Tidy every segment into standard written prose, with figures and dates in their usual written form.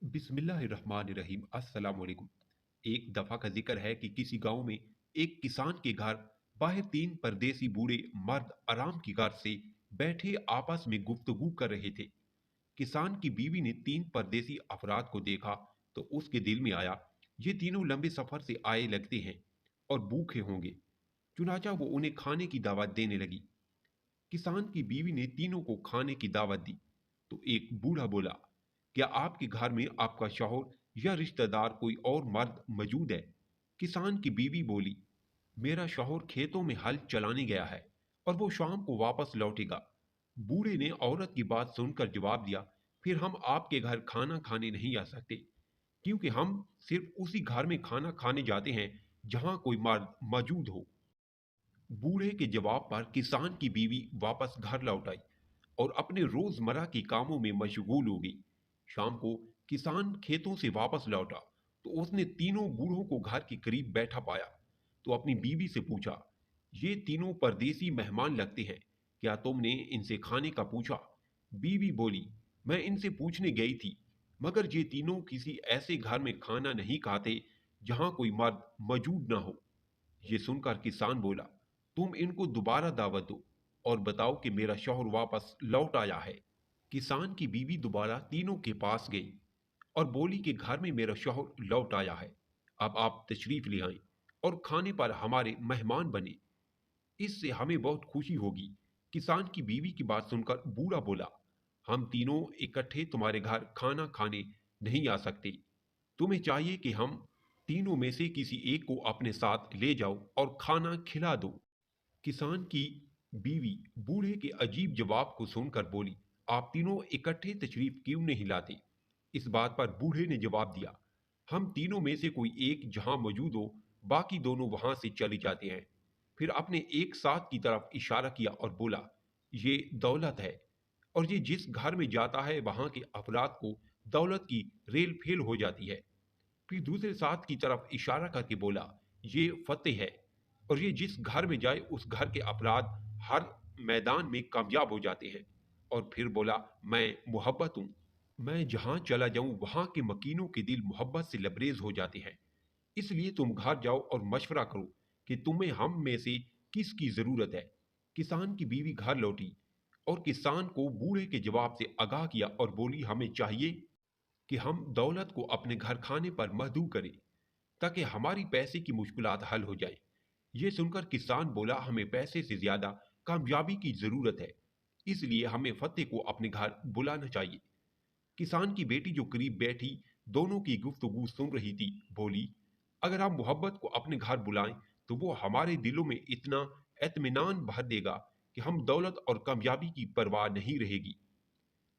बिस्मिल्लाहिर्रहमानिर्रहीम अस्सलाम वालेकुम। एक दफा का जिक्र है कि किसी गांव में एक किसान के घर बाहर तीन परदेसी बूढ़े मर्द आराम की गार से बैठे आपस में गुफ्तगू कर रहे थे। किसान की बीवी ने तीन परदेसी अफराद को देखा तो उसके दिल में आया, ये तीनों लंबे सफर से आए लगते हैं और भूखे होंगे। चुनाचा वो उन्हें खाने की दावत देने लगी। किसान की बीवी ने तीनों को खाने की दावत दी तो एक बूढ़ा बोला, क्या आपके घर में आपका शौहर या रिश्तेदार कोई और मर्द मौजूद है? किसान की बीवी बोली, मेरा शौहर खेतों में हल चलाने गया है और वो शाम को वापस लौटेगा। बूढ़े ने औरत की बात सुनकर जवाब दिया, फिर हम आपके घर खाना खाने नहीं आ सकते, क्योंकि हम सिर्फ उसी घर में खाना खाने जाते हैं जहां कोई मर्द मौजूद हो। बूढ़े के जवाब पर किसान की बीवी वापस घर लौट आई और अपने रोजमर्रा के कामों में मशगूल हो गई। शाम को किसान खेतों से वापस लौटा तो उसने तीनों बूढ़ों को घर के करीब बैठा पाया। तो अपनी बीवी से पूछा, ये तीनों परदेसी मेहमान लगते हैं, क्या तुमने इनसे खाने का पूछा? बीवी बोली, मैं इनसे पूछने गई थी, मगर ये तीनों किसी ऐसे घर में खाना नहीं खाते जहां कोई मर्द मौजूद ना हो। ये सुनकर किसान बोला, तुम इनको दोबारा दावत दो और बताओ कि मेरा शौहर वापस लौट आया है। किसान की बीवी दोबारा तीनों के पास गई और बोली कि घर में मेरा शौहर लौट आया है, अब आप तशरीफ ले आएं और खाने पर हमारे मेहमान बने, इससे हमें बहुत खुशी होगी। किसान की बीवी की बात सुनकर बूढ़ा बोला, हम तीनों इकट्ठे तुम्हारे घर खाना खाने नहीं आ सकते, तुम्हें चाहिए कि हम तीनों में से किसी एक को अपने साथ ले जाओ और खाना खिला दो। किसान की बीवी बूढ़े के अजीब जवाब को सुनकर बोली, आप तीनों इकट्ठे तशरीफ क्यों नहीं लाते? इस बात पर बूढ़े ने जवाब दिया, हम तीनों में से कोई एक जहां मौजूद हो, बाकी दोनों वहां से चले जाते हैं। फिर अपने एक साथ की तरफ इशारा किया और बोला, ये दौलत है और ये जिस घर में जाता है वहां के अफराद को दौलत की रेल फेल हो जाती है। फिर दूसरे साथ की तरफ इशारा करके बोला, ये फतेह है और ये जिस घर में जाए उस घर के अपराध हर मैदान में कामयाब हो जाते हैं। और फिर बोला, मैं मोहब्बत हूं, मैं जहां चला जाऊं वहां के मकीनों के दिल मोहब्बत से लबरेज हो जाते हैं। इसलिए तुम घर जाओ और मशवरा करो कि तुम्हें हम में से किसकी जरूरत है। किसान की बीवी घर लौटी और किसान को बूढ़े के जवाब से आगाह किया और बोली, हमें चाहिए कि हम दौलत को अपने घर खाने पर महदू करें ताकि हमारी पैसे की मुश्किलात हल हो जाए। ये सुनकर किसान बोला, हमें पैसे से ज्यादा कामयाबी की जरूरत है, इसलिए हमें फतेह को अपने घर बुलाना चाहिए। किसान की बेटी जो करीब बैठी दोनों की गुफ्तगू सुन रही थी बोली, अगर हम मोहब्बत को अपने घर बुलाएं तो वो हमारे दिलों में इतना एतमीनान भर देगा कि हम दौलत और कामयाबी की परवाह नहीं रहेगी।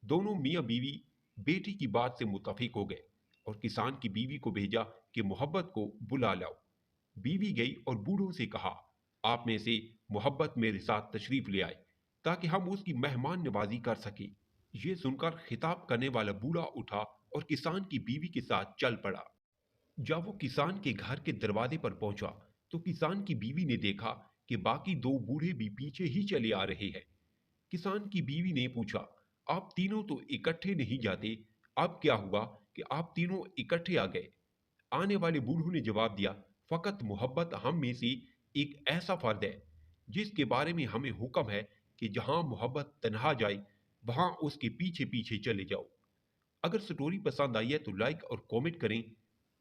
दोनों मियाँ बीवी बेटी की बात से मुतफिक हो गए और किसान की बीवी को भेजा कि मोहब्बत को बुला लाओ। बीवी गई और बूढ़ों से कहा, आप में से मोहब्बत मेरे साथ तशरीफ ले आए ताकि हम उसकी मेहमान नवाजी कर सकें। ये सुनकर खिताब करने वाला बूढ़ा उठा और किसान की बीवी के साथ चल पड़ा। जब वो किसान के घर के दरवाजे पर पहुंचा तो किसान की बीवी ने देखा कि बाकी दो बूढ़े भी पीछे ही चले आ रहे हैं। किसान की बीवी ने पूछा, आप तीनों तो इकट्ठे नहीं जाते, अब क्या हुआ कि आप तीनों इकट्ठे आ गए? आने वाले बूढ़ों ने जवाब दिया, फकत मोहब्बत हम में से एक ऐसा फर्द है जिसके बारे में हमें हुक्म है कि जहां मोहब्बत तन्हा जाए वहां उसके पीछे पीछे चले जाओ। अगर स्टोरी पसंद आई है तो लाइक और कमेंट करें।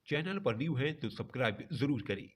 चैनल पर न्यू हैं तो सब्सक्राइब जरूर करें।